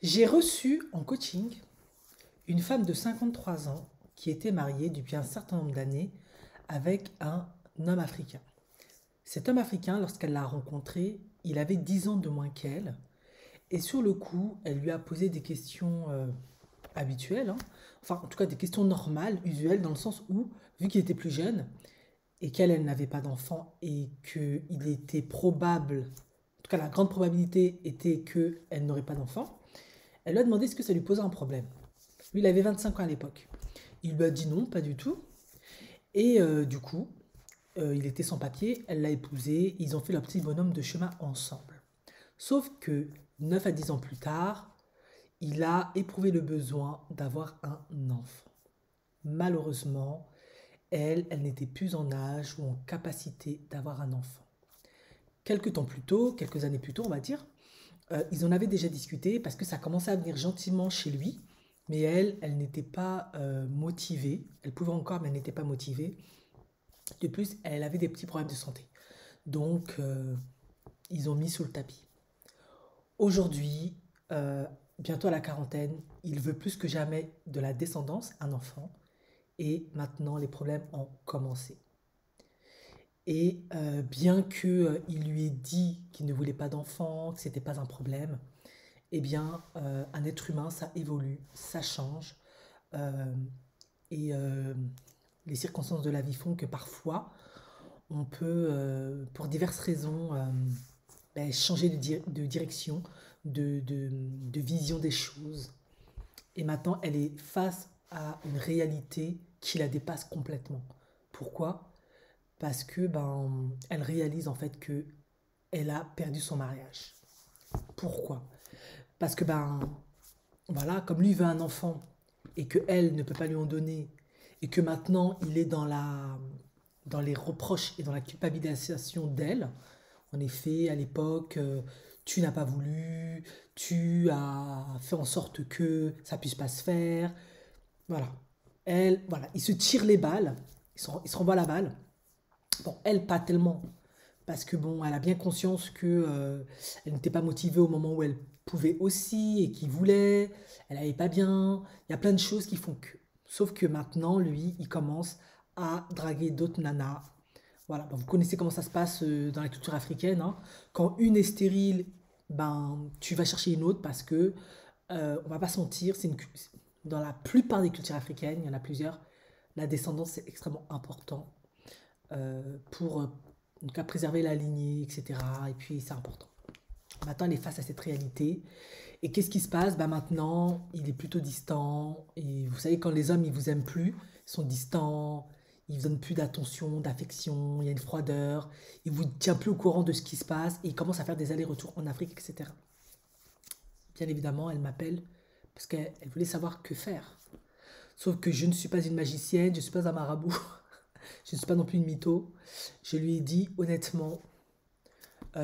J'ai reçu en coaching une femme de 53 ans qui était mariée depuis un certain nombre d'années avec un homme africain. Cet homme africain, lorsqu'elle l'a rencontré, il avait 10 ans de moins qu'elle. Et sur le coup, elle lui a posé des questions habituelles, hein. Enfin en tout cas des questions normales, usuelles, dans le sens où, vu qu'il était plus jeune et qu'elle n'avait pas d'enfant et qu'il était probable, en tout cas la grande probabilité était qu'elle n'aurait pas d'enfant, elle lui a demandé ce que ça lui posait un problème. Lui, il avait 25 ans à l'époque. Il lui a dit non, pas du tout. Et du coup, il était sans papier, elle l'a épousé, ils ont fait leur petit bonhomme de chemin ensemble. Sauf que 9 à 10 ans plus tard, il a éprouvé le besoin d'avoir un enfant. Malheureusement, elle n'était plus en âge ou en capacité d'avoir un enfant. Quelques temps plus tôt, quelques années plus tôt, on va dire, ils en avaient déjà discuté parce que ça commençait à venir gentiment chez lui, mais elle n'était pas motivée. Elle pouvait encore, mais elle n'était pas motivée. De plus, elle avait des petits problèmes de santé. Donc, ils ont mis sous le tapis. Aujourd'hui, euh, bientôt à la quarantaine, il veut plus que jamais de la descendance, un enfant. Et maintenant, les problèmes ont commencé. Et bien que il lui ait dit qu'il ne voulait pas d'enfant, que c'était pas un problème, eh bien, un être humain, ça évolue, ça change. euh, et les circonstances de la vie font que parfois, on peut, pour diverses raisons, ben, changer de direction, de vision des choses. Et maintenant, elle est face à une réalité qui la dépasse complètement. Pourquoi? Parce que ben, elle réalise en fait que elle a perdu son mariage. Pourquoi? Parce que ben, voilà, comme lui veut un enfant et que elle ne peut pas lui en donner et que maintenant il est dans les reproches et dans la culpabilisation d'elle. En effet, à l'époque, tu n'as pas voulu, tu as fait en sorte que ça puisse pas se faire. Voilà. Elle, voilà, il se tire les balles, il se renvoie la balle. Bon, elle, pas tellement, parce que bon, elle a bien conscience que elle n'était pas motivée au moment où elle pouvait aussi et qu'il voulait. Elle n'allait pas bien. Il y a plein de choses qui font que. Sauf que maintenant, lui, il commence à draguer d'autres nanas. Voilà, ben, vous connaissez comment ça se passe dans la culture africaine, hein. Quand une est stérile, ben tu vas chercher une autre parce que on va pas se mentir, dans la plupart des cultures africaines, il y en a plusieurs, la descendance c'est extrêmement important pour en tout cas préserver la lignée, etc. Et puis c'est important. Maintenant, elle est face à cette réalité. Et qu'est-ce qui se passe? Bah maintenant, il est plutôt distant. Et vous savez, quand les hommes, ils vous aiment plus, ils sont distants, ils vous donnent plus d'attention, d'affection, il y a une froideur, il vous tient plus au courant de ce qui se passe, et il commence à faire des allers-retours en Afrique, etc. Bien évidemment, elle m'appelle parce qu'elle voulait savoir que faire. Sauf que je ne suis pas une magicienne, je ne suis pas un marabout, je ne suis pas non plus une mytho. Je lui ai dit honnêtement,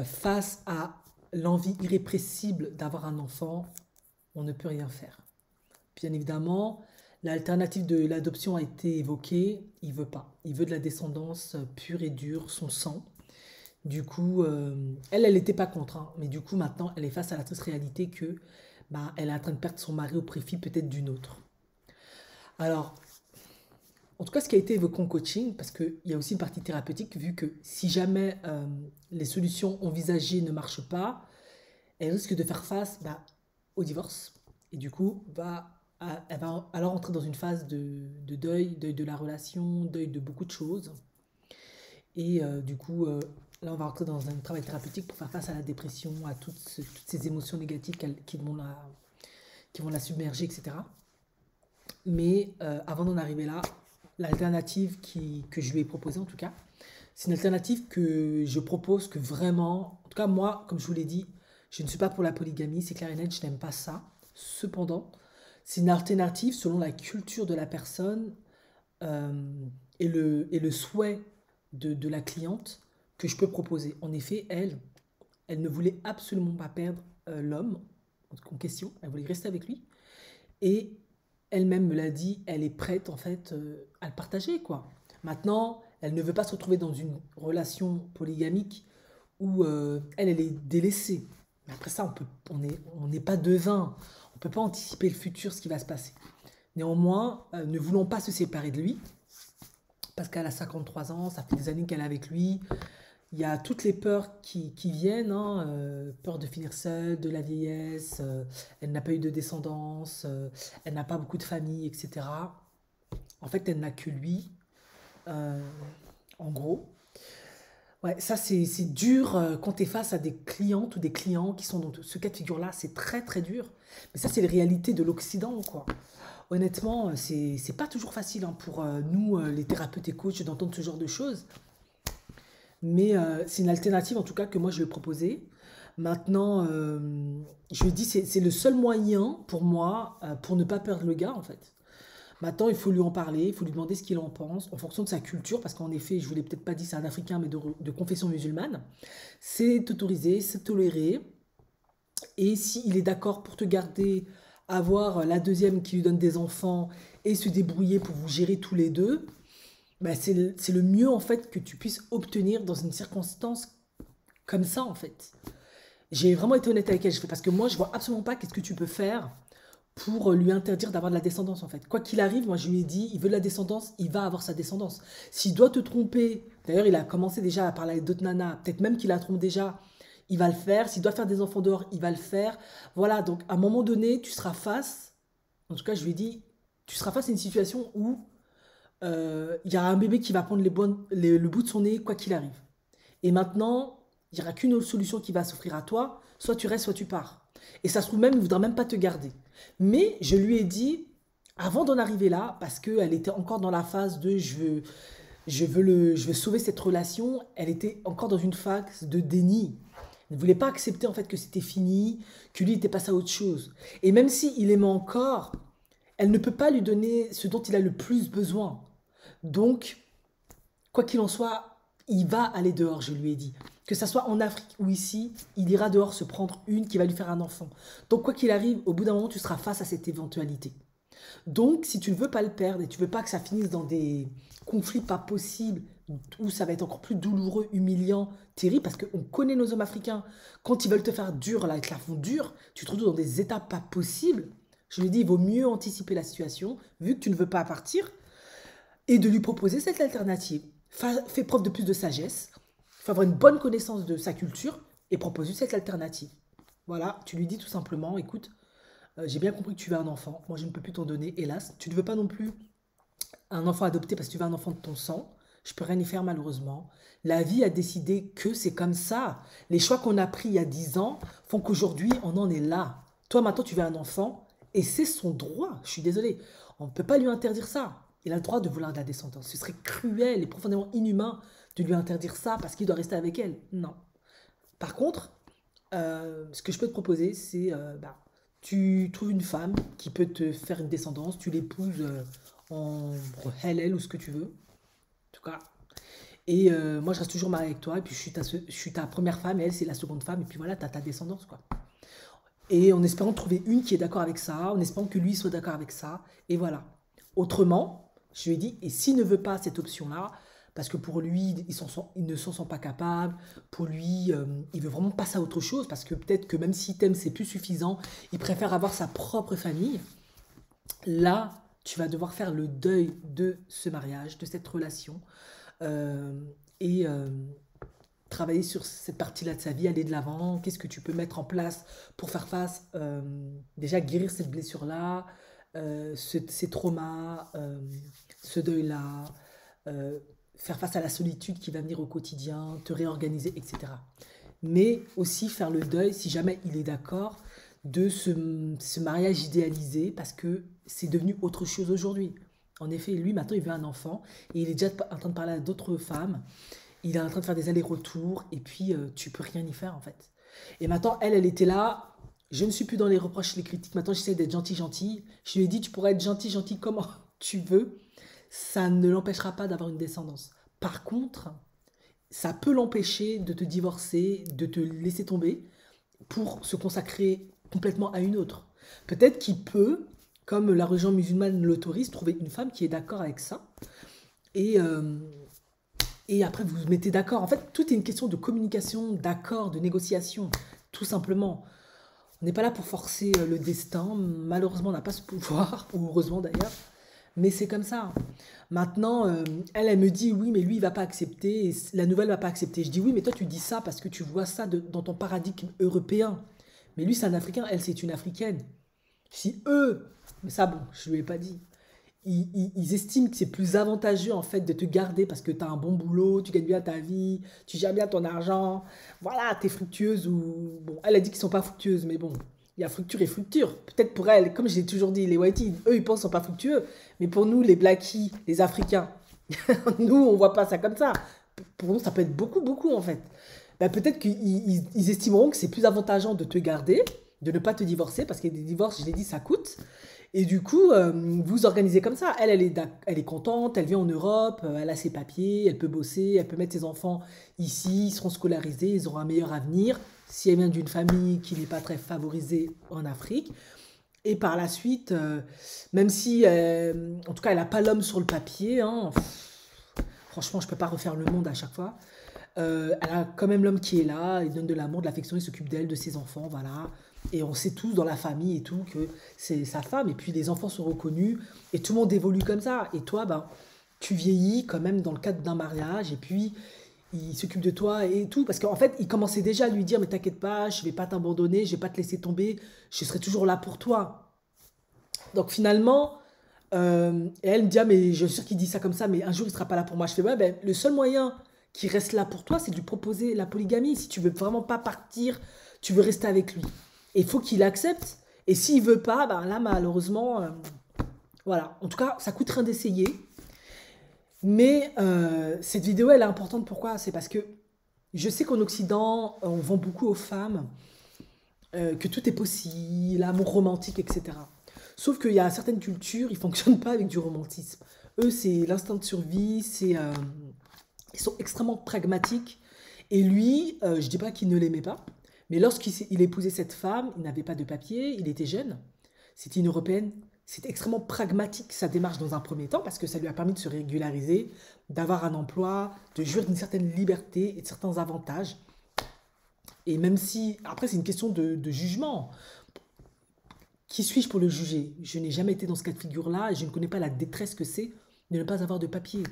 face à l'envie irrépressible d'avoir un enfant, on ne peut rien faire. Bien évidemment, l'alternative de l'adoption a été évoquée, il veut pas. Il veut de la descendance pure et dure, son sang. Du coup, elle n'était pas contre, hein, mais du coup, maintenant, elle est face à la triste réalité que bah, elle est en train de perdre son mari au profit peut-être d'une autre. Alors, en tout cas, ce qui a été évoqué en coaching, parce qu'il y a aussi une partie thérapeutique, vu que si jamais les solutions envisagées ne marchent pas, elle risque de faire face bah, au divorce. Et du coup, elle va alors entrer dans une phase de deuil, deuil de la relation, deuil de beaucoup de choses. Et du coup, là, on va rentrer dans un travail thérapeutique pour faire face à la dépression, à toutes ces émotions négatives qui vont la submerger, etc. Mais avant d'en arriver là, l'alternative que je lui ai proposée, en tout cas, c'est une alternative que je propose que vraiment, en tout cas moi, comme je vous l'ai dit, je ne suis pas pour la polygamie, c'est clair et net, je n'aime pas ça. Cependant, c'est une alternative selon la culture de la personne et le souhait de la cliente que je peux proposer. En effet, elle ne voulait absolument pas perdre l'homme en question, elle voulait rester avec lui. Et elle-même me l'a dit, elle est prête en fait à le partager quoi. Maintenant, elle ne veut pas se retrouver dans une relation polygamique où elle est délaissée. Mais après ça, on n'est pas devin. On ne peut pas anticiper le futur, ce qui va se passer. Néanmoins, ne voulons pas se séparer de lui, parce qu'elle a 53 ans, ça fait des années qu'elle est avec lui. Il y a toutes les peurs qui viennent, hein, peur de finir seule, de la vieillesse, elle n'a pas eu de descendance, elle n'a pas beaucoup de famille, etc. En fait, elle n'a que lui, euh, en gros. Ouais, ça c'est dur quand tu es face à des clientes ou des clients qui sont dans ce cas de figure-là, c'est très très dur. Mais ça, c'est les réalités de l'Occident, quoi. Honnêtement, c'est pas toujours facile hein, pour nous, les thérapeutes et coachs, d'entendre ce genre de choses. Mais c'est une alternative, en tout cas, que moi je lui ai proposée. Maintenant, je lui ai dit, c'est le seul moyen pour moi, pour ne pas perdre le gars, en fait. Maintenant, il faut lui en parler, il faut lui demander ce qu'il en pense, en fonction de sa culture, parce qu'en effet, je ne vous l'ai peut-être pas dit, c'est un Africain, mais de confession musulmane. C'est autorisé, c'est toléré. Et s'il est d'accord pour te garder, avoir la deuxième qui lui donne des enfants et se débrouiller pour vous gérer tous les deux, bah, c'est le mieux en fait que tu puisses obtenir dans une circonstance comme ça en fait. J'ai vraiment été honnête avec elle, je fais parce que moi je vois absolument pas qu'est-ce que tu peux faire pour lui interdire d'avoir de la descendance en fait. Quoi qu'il arrive, moi je lui ai dit, il veut de la descendance, il va avoir sa descendance. S'il doit te tromper, d'ailleurs il a commencé déjà à parler avec d'autres nanas, peut-être même qu'il la trompe déjà, il va le faire. S'il doit faire des enfants dehors, il va le faire. Voilà, donc à un moment donné, tu seras face, en tout cas je lui ai dit, tu seras face à une situation où il y aura un bébé qui va prendre le bout de son nez quoi qu'il arrive. Et maintenant, il n'y aura qu'une autre solution qui va s'offrir à toi, soit tu restes, soit tu pars. Et ça se trouve même, il ne voudra même pas te garder. Mais je lui ai dit, avant d'en arriver là, parce qu'elle était encore dans la phase de je veux sauver cette relation, elle était encore dans une phase de déni. Elle ne voulait pas accepter en fait que c'était fini, que lui était passé à autre chose. Et même s'il aimait encore, elle ne peut pas lui donner ce dont il a le plus besoin. Donc, quoi qu'il en soit, il va aller dehors, je lui ai dit. Que ça soit en Afrique ou ici, il ira dehors se prendre une qui va lui faire un enfant. Donc, quoi qu'il arrive, au bout d'un moment, tu seras face à cette éventualité. Donc, si tu ne veux pas le perdre et tu ne veux pas que ça finisse dans des conflits pas possibles, où ça va être encore plus douloureux, humiliant, terrible, parce qu'on connaît nos hommes africains, quand ils veulent te faire dur, là, ils te la font dure, tu te retrouves dans des étapes pas possibles. Je lui ai dit, il vaut mieux anticiper la situation, vu que tu ne veux pas partir, et de lui proposer cette alternative. Fais preuve de plus de sagesse, faut avoir une bonne connaissance de sa culture, et propose-lui cette alternative. Voilà, tu lui dis tout simplement, écoute, j'ai bien compris que tu veux un enfant. Moi, je ne peux plus t'en donner, hélas. Tu ne veux pas non plus un enfant adopté parce que tu veux un enfant de ton sang. Je peux rien y faire, malheureusement. La vie a décidé que c'est comme ça. Les choix qu'on a pris il y a 10 ans font qu'aujourd'hui, on en est là. Toi, maintenant, tu veux un enfant et c'est son droit. Je suis désolée. On ne peut pas lui interdire ça. Il a le droit de vouloir de la descendance. Ce serait cruel et profondément inhumain de lui interdire ça parce qu'il doit rester avec elle. Non. Par contre, ce que je peux te proposer, c'est tu trouves une femme qui peut te faire une descendance, tu l'épouses en elle ou ce que tu veux, en tout cas. Et moi, je reste toujours mariée avec toi, et puis je suis ta première femme, et elle, c'est la seconde femme, et puis voilà, tu as ta descendance, quoi. Et en espérant trouver une qui est d'accord avec ça, en espérant que lui soit d'accord avec ça, et voilà. Autrement, je lui ai dit, et s'il ne veut pas cette option-là, parce que pour lui, il ne s'en sent pas capable, pour lui, il veut vraiment passer à autre chose, parce que peut-être que même s'il t'aime, c'est plus suffisant, il préfère avoir sa propre famille, là, tu vas devoir faire le deuil de ce mariage, de cette relation, euh, et travailler sur cette partie-là de sa vie, aller de l'avant, qu'est-ce que tu peux mettre en place pour faire face, déjà guérir cette blessure-là, ces traumas, ce deuil-là, euh, faire face à la solitude qui va venir au quotidien, te réorganiser, etc. Mais aussi faire le deuil, si jamais il est d'accord, de ce mariage idéalisé, parce que c'est devenu autre chose aujourd'hui. En effet, lui, maintenant, il veut un enfant, et il est déjà en train de parler à d'autres femmes, il est en train de faire des allers-retours, et puis tu peux rien y faire, en fait. Et maintenant, elle était là, je ne suis plus dans les reproches, les critiques, maintenant j'essaie d'être gentil. Je lui ai dit, tu pourrais être gentil comme tu veux, ça ne l'empêchera pas d'avoir une descendance. Par contre, ça peut l'empêcher de te divorcer, de te laisser tomber pour se consacrer complètement à une autre. Peut-être qu'il peut, comme la religion musulmane l'autorise, trouver une femme qui est d'accord avec ça. Et, euh, et après, vous vous mettez d'accord. En fait, tout est une question de communication, d'accord, de négociation, tout simplement. On n'est pas là pour forcer le destin. Malheureusement, on n'a pas ce pouvoir, ou heureusement d'ailleurs. Mais c'est comme ça. Maintenant, elle me dit oui, mais lui, il va pas accepter. Et la nouvelle va pas accepter. Je dis oui, mais toi, tu dis ça parce que tu vois ça dans ton paradigme européen. Mais lui, c'est un Africain. Elle, c'est une Africaine. Si eux, mais ça, bon, je lui ai pas dit. Ils estiment que c'est plus avantageux en fait de te garder parce que tu as un bon boulot, tu gagnes bien ta vie, tu gères bien ton argent, voilà, tu es fructueuse ou... Bon, elle a dit qu'ils sont pas fructueuses, mais bon, il y a fructure et fructure. Peut-être pour elle, comme j'ai toujours dit, les whiteys, eux, ils pensent qu'ils sont pas fructueux, mais pour nous, les blackies, les Africains, nous, on voit pas ça comme ça. Pour nous, ça peut être beaucoup, beaucoup en fait. Ben, peut-être qu'ils estimeront que c'est plus avantageux de te garder, de ne pas te divorcer, parce que des divorces, je l'ai dit, ça coûte. Et du coup, vous organisez comme ça. Elle est contente, elle vient en Europe, elle a ses papiers, elle peut bosser, elle peut mettre ses enfants ici, ils seront scolarisés, ils auront un meilleur avenir si elle vient d'une famille qui n'est pas très favorisée en Afrique. Et par la suite, même si, en tout cas, elle n'a pas l'homme sur le papier, hein, franchement, je ne peux pas refaire le monde à chaque fois. Elle a quand même l'homme qui est là, il donne de l'amour, de l'affection, il s'occupe d'elle, de ses enfants, voilà. Et on sait tous dans la famille et tout que c'est sa femme, et puis les enfants sont reconnus, et tout le monde évolue comme ça. Et toi, ben, tu vieillis quand même dans le cadre d'un mariage, et puis il s'occupe de toi et tout. Parce qu'en fait, il commençait déjà à lui dire, mais t'inquiète pas, je vais pas t'abandonner, je vais pas te laisser tomber, je serai toujours là pour toi. Donc finalement, et elle me dit, ah, mais je suis sûr qu'il dit ça comme ça, mais un jour il sera pas là pour moi. Je fais, ouais, ben, le seul moyen qui reste là pour toi, c'est de lui proposer la polygamie. Si tu veux vraiment pas partir, tu veux rester avec lui. Et il faut qu'il accepte. Et s'il veut pas, ben là, malheureusement, voilà. En tout cas, ça coûte rien d'essayer. Mais cette vidéo, elle est importante. Pourquoi? C'est parce que je sais qu'en Occident, on vend beaucoup aux femmes que tout est possible, l'amour romantique, etc. Sauf qu'il y a certaines cultures, ils ne fonctionnent pas avec du romantisme. Eux, c'est l'instinct de survie, ils sont extrêmement pragmatiques. Et lui, je ne dis pas qu'il ne l'aimait pas, mais lorsqu'il épousait cette femme, il n'avait pas de papier, il était jeune, c'était une Européenne, c'était extrêmement pragmatique sa démarche dans un premier temps, parce que ça lui a permis de se régulariser, d'avoir un emploi, de jouir d'une certaine liberté et de certains avantages. Et même si, après, c'est une question de jugement. Qui suis-je pour le juger? Je n'ai jamais été dans ce cas de figure-là et je ne connais pas la détresse que c'est de ne pas avoir de papier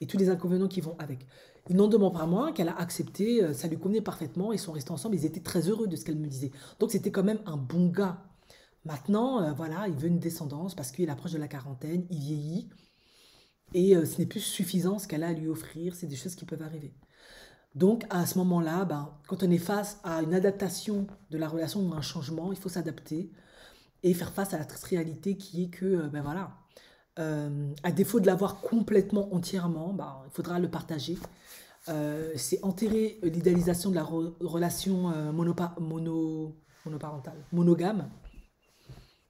et tous les inconvénients qui vont avec. Il n'en demande pas moins qu'elle a accepté, ça lui convenait parfaitement, ils sont restés ensemble, ils étaient très heureux de ce qu'elle me disait. Donc c'était quand même un bon gars. Maintenant, voilà, il veut une descendance parce qu'il approche de la quarantaine, il vieillit et ce n'est plus suffisant ce qu'elle a à lui offrir, c'est des choses qui peuvent arriver. Donc à ce moment-là, ben, quand on est face à une adaptation de la relation ou un changement, il faut s'adapter et faire face à la triste réalité qui est que, ben voilà, à défaut de l'avoir complètement, entièrement, ben, il faudra le partager. C'est enterrer l'idéalisation de la relation monoparentale, monogame,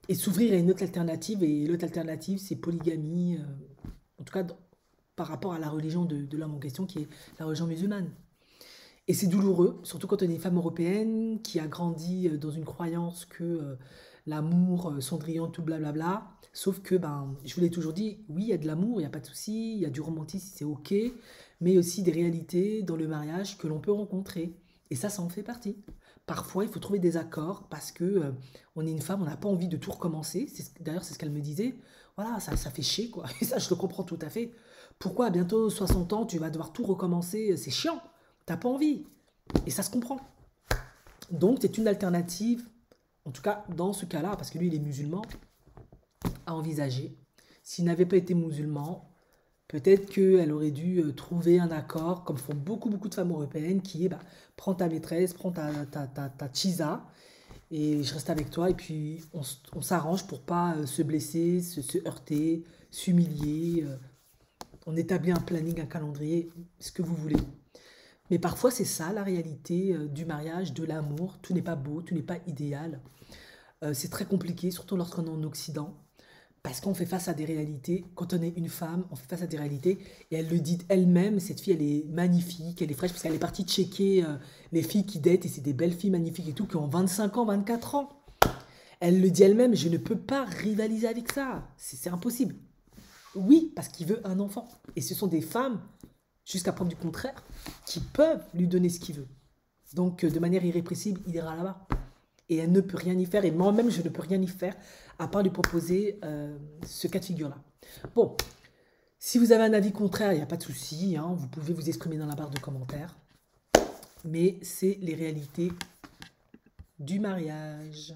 et s'ouvrir à une autre alternative. Et l'autre alternative, c'est polygamie, en tout cas par rapport à la religion de l'homme en question, qui est la religion musulmane. Et c'est douloureux, surtout quand on est une femme européenne qui a grandi dans une croyance que l'amour, Cendrillon, tout blablabla. Sauf que, ben, je vous l'ai toujours dit, oui, il y a de l'amour, il n'y a pas de souci, il y a du romantisme, c'est ok, mais aussi des réalités dans le mariage que l'on peut rencontrer. Et ça en fait partie. Parfois, il faut trouver des accords parce que on est une femme, on n'a pas envie de tout recommencer. D'ailleurs, c'est ce qu'elle me disait. Voilà, ça fait chier, quoi. Et ça, je le comprends tout à fait. Pourquoi à bientôt 60 ans, tu vas devoir tout recommencer? C'est chiant. T'as pas envie. Et ça se comprend. Donc, c'est une alternative, en tout cas dans ce cas-là, parce que lui, il est musulman, à envisager. S'il n'avait pas été musulman, peut-être qu'elle aurait dû trouver un accord, comme font beaucoup, beaucoup de femmes européennes, qui est, bah, prends ta maîtresse, prends ta chisa, et je reste avec toi, et puis on s'arrange pour pas se blesser, se heurter, s'humilier. On établit un planning, un calendrier, ce que vous voulez. Mais parfois, c'est ça la réalité du mariage, de l'amour. Tout n'est pas beau, tout n'est pas idéal. C'est très compliqué, surtout lorsqu'on est en Occident, parce qu'on fait face à des réalités. Quand on est une femme, on fait face à des réalités. Et elle le dit elle-même, cette fille, elle est magnifique, elle est fraîche, parce qu'elle est partie checker les filles qui datent, et c'est des belles filles magnifiques et tout, qui ont 25 ans, 24 ans. Elle le dit elle-même, je ne peux pas rivaliser avec ça. C'est impossible. Oui, parce qu'il veut un enfant. Et ce sont des femmes, jusqu'à preuve du contraire, qui peuvent lui donner ce qu'il veut. Donc, de manière irrépressible, il ira là-bas. Et elle ne peut rien y faire. Et moi-même, je ne peux rien y faire à part lui proposer ce cas de figure-là. Bon, si vous avez un avis contraire, il n'y a pas de souci. Hein, vous pouvez vous exprimer dans la barre de commentaires. Mais c'est les réalités du mariage.